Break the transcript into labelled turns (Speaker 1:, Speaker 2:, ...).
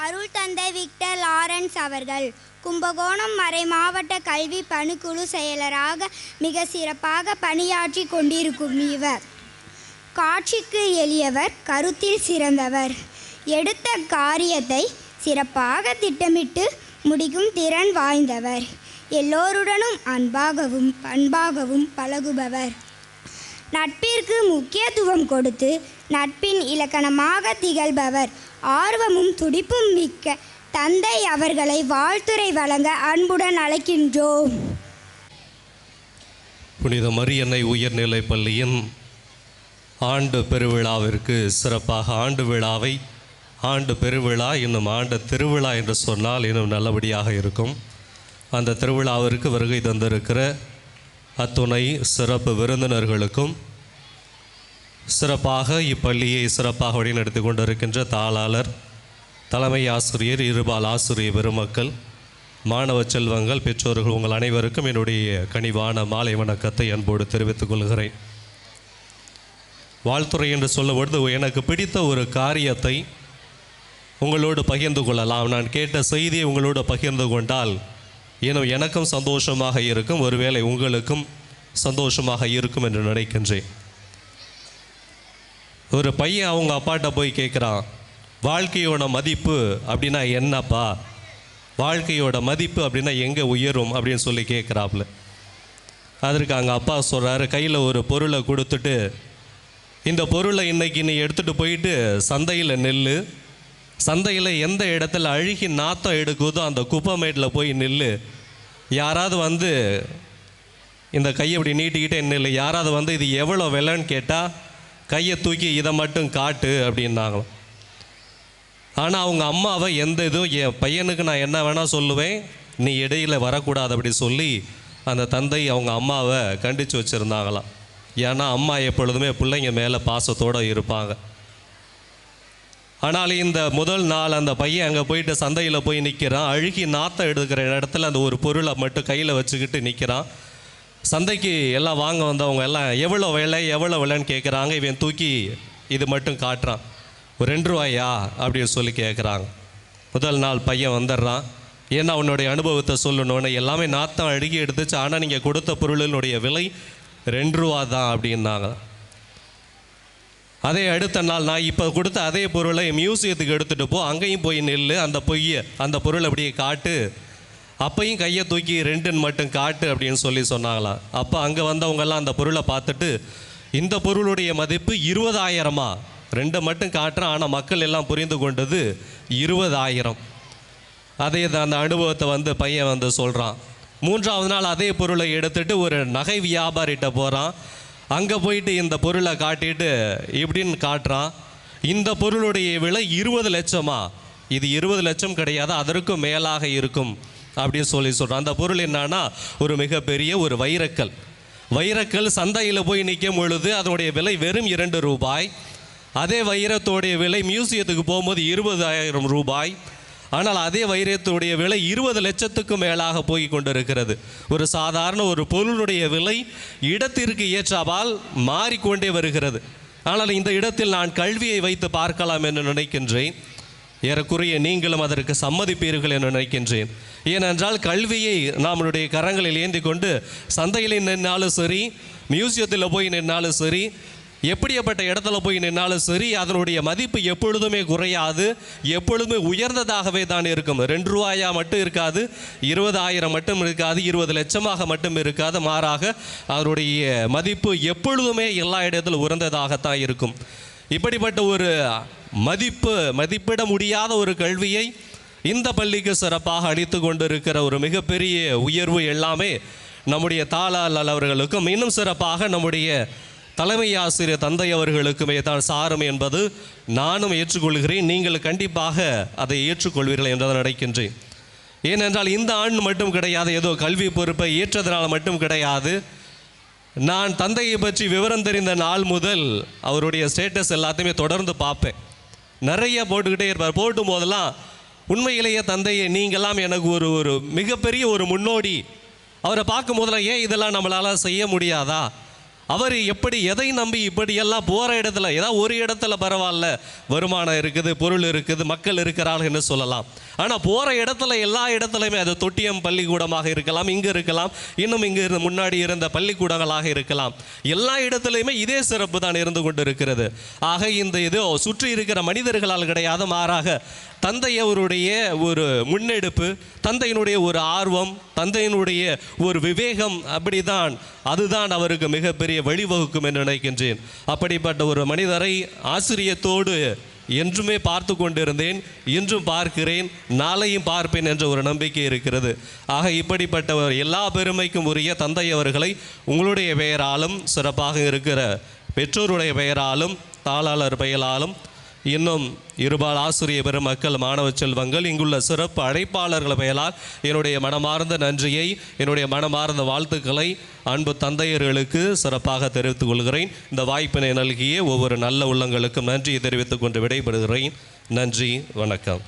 Speaker 1: அருள் தந்தை Victor Lawrence அவர்கள் கும்பகோணம் மறை மாவட்ட கல்வி பணிக்குழு செயலராக மிக சிறப்பாக பணியாற்றி கொண்டிருக்கும் இவர் காட்சிக்கு எளியவர், கருத்தில் சிறந்தவர். எடுத்த காரியத்தை சிறப்பாக திட்டமிட்டு முடிக்கும் திறன் வாய்ந்தவர். எல்லோருடனும் அன்பாகவும் பண்பாகவும் பழகுபவர். நட்பிற்கு முக்கியத்துவம் கொடுத்து நட்பின் இலக்கணமாக திகழ்பவர். ஆர்வமும் துடிப்பும் மிக்க தந்தை அவர்களை வாழ்த்துரை வழங்க அன்புடன் அழைக்கின்றோம்.
Speaker 2: புனித மரியன்னை உயர்நிலைப் பள்ளியின் ஆண்டு பெருவிழாவிற்கு சிறப்பாக ஆண்டு விழாவை ஆண்டு பெருவிழா இன்னும் ஆண்டு திருவிழா என்று சொன்னால் இன்னும் நல்லபடியாக இருக்கும். அந்த திருவிழாவிற்கு வருகை தந்திருக்கிற அத்துணை சிறப்பு விருந்தினர்களுக்கும் சிறப்பாக இப்பள்ளியை சிறப்பாக வழிநடத்தி கொண்டிருக்கின்ற தாளாளர், தலைமை ஆசிரியர், இருபால் ஆசிரியர் பெருமக்கள், மாணவ செல்வங்கள், பெற்றோர்கள் உங்கள் அனைவருக்கும் என்னுடைய கனிவான மாலை வணக்கத்தை அன்போடு தெரிவித்துக் கொள்கிறேன். வாழ்த்துறை என்று சொல்லும்பொழுது எனக்கு பிடித்த ஒரு காரியத்தை உங்களோடு பகிர்ந்து கொள்ளலாம். நான் கேட்ட செய்தியை உங்களோடு பகிர்ந்து கொண்டால் இன்னும் எனக்கும் சந்தோஷமாக இருக்கும், ஒருவேளை உங்களுக்கும் சந்தோஷமாக இருக்கும் என்று நினைக்கின்றேன். ஒரு பையன் அவங்க அப்பாட்ட போய் கேட்குறான், வாழ்க்கையோட மதிப்பு அப்படின்னா என்னப்பா, வாழ்க்கையோட மதிப்பு அப்படின்னா எங்கே உயரும் அப்படின்னு சொல்லி கேட்குறாப்புல. அதற்கு அவங்க அப்பா சொல்கிறாரு, கையில் ஒரு பொருளை கொடுத்துட்டு, இந்த பொருளை இன்றைக்கி நீ எடுத்துகிட்டு போயிட்டு சந்தையில் நெல், சந்தையில் எந்த இடத்துல அழுகி நாத்தம் எடுக்குதோ அந்த குப்பைமேட்டில் போய் நில்லு. யாராவது வந்து இந்த கையை இப்படி நீட்டிக்கிட்டே நில்லு. யாராவது வந்து இது எவ்வளோ விலைன்னு கேட்டால் கையை தூக்கி இதை மட்டும் காட்டு அப்படின்னாங்களாம். ஆனால் அவங்க அம்மாவை எந்த இதுவும் என் பையனுக்கு நான் என்ன வேணால் சொல்லுவேன், நீ இடையில் வரக்கூடாது அப்படி சொல்லி அந்த தந்தை அவங்க அம்மாவை கண்டித்து வச்சுருந்தாங்களாம். ஏன்னா அம்மா எப்பொழுதுமே பிள்ளைங்க மேலே பாசத்தோடு இருப்பாங்க. ஆனால் இந்த முதல் நாள் அந்த பையன் அங்கே போயிட்டு சந்தையில் போய் நிற்கிறான். அழுகி நாத்தம் எடுக்கிற இடத்துல அந்த ஒரு பொருளை மட்டும் கையில் வச்சுக்கிட்டு நிற்கிறான். சந்தைக்கு எல்லாம் வாங்க வந்தவங்க எல்லாம் எவ்வளோ விலைன்னு கேட்குறாங்க. இவன் தூக்கி இது மட்டும் காட்டுறான். ஒரு 2 ரூபாயா அப்படின்னு சொல்லி கேட்குறாங்க. முதல் நாள் பையன் வந்துடுறான். ஏன்னா அவனுடைய அனுபவத்தை சொல்லணுன்னு, எல்லாமே நாத்தம் அழுகி எடுத்துச்சு, ஆனால் நீங்கள் கொடுத்த பொருளினுடைய விலை 2 ரூபா தான் அப்படின்னாங்க. அதே அடுத்த நாள், நான் இப்போ கொடுத்த அதே பொருளை மியூசியத்துக்கு எடுத்துகிட்டு போ, அங்கேயும் போய் நெல், அந்த பொருளை அப்படியே காட்டு, அப்பையும் கையை தூக்கி 2ன்னு மட்டும் காட்டு அப்படின்னு சொல்லி சொன்னாங்களாம். அப்போ அங்கே வந்தவங்கெல்லாம் அந்த பொருளை பார்த்துட்டு, இந்த பொருளுடைய மதிப்பு 20,000மா, 2 மட்டும் காட்டுறான், ஆனால் மக்கள் எல்லாம் புரிந்து கொண்டது 20,000. அதே தான் அந்த அனுபவத்தை வந்து பையன் வந்து சொல்கிறான். 3ஆவது நாள் அதே பொருளை எடுத்துகிட்டு ஒரு நகை வியாபாரிகிட்ட போகிறான். அங்கே போயிட்டு இந்த பொருளை காட்டிட்டு இப்படின்னு காட்டுறான். இந்த பொருளுடைய விலை 20 லட்சமா, இது 20 லட்சம் கிடையாது, அதற்கும் மேலாக இருக்கும் அப்படின்னு சொல்லி சொல்கிறான். அந்த பொருள் என்னன்னா ஒரு மிகப்பெரிய ஒரு வைரக்கல் சந்தையில் போய் நிற்கும் பொழுது அதனுடைய விலை வெறும் 2 ரூபாய். அதே வைரத்தோடைய விலை மியூசியத்துக்கு போகும்போது 20,000 ரூபாய். ஆனால் அதே வைரத்துடைய விலை 20 லட்சத்துக்கும் மேலாக போய் கொண்டிருக்கிறது. ஒரு சாதாரண ஒரு பொருளுடைய விலை இடத்திற்கு ஏற்றால் மாறிக்கொண்டே வருகிறது. ஆனால் இந்த இடத்தில் நான் கல்வியை வைத்து பார்க்கலாம் என்று நினைக்கின்றேன். ஏறக்குறைய நீங்களும் அதற்கு சம்மதிப்பீர்கள் என்று நினைக்கின்றேன். ஏனென்றால் கல்வியை நம்மளுடைய கரங்களில் ஏந்தி கொண்டு சந்தையில் நின்னாலும் சரி, மியூசியத்தில் போய் நின்னாலும் சரி, எப்படிப்பட்ட இடத்துல போய் நின்னாலும் சரி, அதனுடைய மதிப்பு எப்பொழுதுமே குறையாது, எப்பொழுதுமே உயர்ந்ததாகவே தான் இருக்கும். 2 ரூபாயா மட்டும் இருக்காது, 20,000 மட்டும் இருக்காது, 20 லட்சமாக மட்டும் இருக்காது. மாறாக அதனுடைய மதிப்பு எப்பொழுதுமே எல்லா இடத்திலும் உயர்ந்ததாகத்தான் இருக்கும். இப்படிப்பட்ட ஒரு மதிப்பிட முடியாத ஒரு கல்வியை இந்த பள்ளிக்கு சிறப்பாக அளித்து கொண்டிருக்கிற ஒரு மிகப்பெரிய உயர்வு எல்லாமே நம்முடைய தாளாளர் அவர்களுக்கும், இன்னும் சிறப்பாக நம்முடைய தலைமை ஆசிரியர் தந்தை அவர்களுக்குமே தான் சாரும் என்பது நானும் ஏற்றுக்கொள்கிறேன். நீங்கள் கண்டிப்பாக அதை ஏற்றுக்கொள்வீர்கள் என்று நினைக்கின்றேன். ஏனென்றால் இந்த ஆண்டு மட்டும் கிடையாது, ஏதோ கல்வி பொறுப்பை ஏற்றதனால் மட்டும் கிடையாது. நான் தந்தையை பற்றி விவரம் தெரிந்த நாள் முதல் அவருடைய ஸ்டேட்டஸ் எல்லாத்தையுமே தொடர்ந்து பார்ப்பேன். நிறைய போட்டுக்கிட்டே இருப்பார். போட்டும் போதெல்லாம் உண்மையிலேயே தந்தையை நீங்களாம் எனக்கு ஒரு மிகப்பெரிய ஒரு முன்னோடி. அவரை பார்க்கும் போதெல்லாம் ஏன் இதெல்லாம் நம்மளால் செய்ய முடியாதா, அவர் எப்படி எதை நம்பி இப்படியெல்லாம் போகிற இடத்துல ஏதாவது ஒரு இடத்துல பரவாயில்ல, வருமானம் இருக்குது, பொருள் இருக்குது, மக்கள் இருக்கிறார்கள்னு சொல்லலாம். ஆனால் போகிற இடத்துல எல்லா இடத்துலையுமே அது தொட்டியம் பள்ளிக்கூடமாக இருக்கலாம், இங்கே இருக்கலாம், இன்னும் இங்கே முன்னாடி இருந்த பள்ளிக்கூடங்களாக இருக்கலாம், எல்லா இடத்துலையுமே இதே சிறப்பு தான் இருந்து கொண்டு இருக்கிறது. ஆக இந்த இது சுற்றி இருக்கிற மனிதர்களால் கிடையாது, மாறாக தந்தையவருடைய ஒரு முன்னெடுப்பு, தந்தையினுடைய ஒரு ஆர்வம், தந்தையினுடைய ஒரு விவேகம், அப்படிதான் அதுதான் அவருக்கு மிகப்பெரிய வழிவகுக்கும் என்று நினைக்கின்றேன். அப்படிப்பட்ட ஒரு மனிதரை ஆசிரியத்தோடு என்றுமே பார்த்து கொண்டிருந்தேன், இன்றும் பார்க்கிறேன், நாளையும் பார்ப்பேன் என்ற ஒரு நம்பிக்கை இருக்கிறது. ஆக இப்படிப்பட்டவர் எல்லா பெருமைக்கும் உரிய தந்தை அவர்களை உங்களுடைய பெயராலும், சிறப்பாக இருக்கிற பெற்றோருடைய பெயராலும், தாளாளர் பெயராலும், இன்னும் இருபால் ஆசிரிய பெருமக்கள், மாணவ செல்வங்கள், இங்குள்ள சிறப்பு அழைப்பாளர்கள் பெயரால் என்னுடைய மனமார்ந்த நன்றியை, என்னுடைய மனமார்ந்த வாழ்த்துக்களை அன்பு தந்தையர்களுக்கு சிறப்பாக தெரிவித்துக் கொள்கிறேன். இந்த வாய்ப்பினை நல்கிய ஒவ்வொரு நல்ல உள்ளங்களுக்கும் நன்றியை தெரிவித்துக் கொண்டு விடைபெறுகிறேன். நன்றி, வணக்கம்.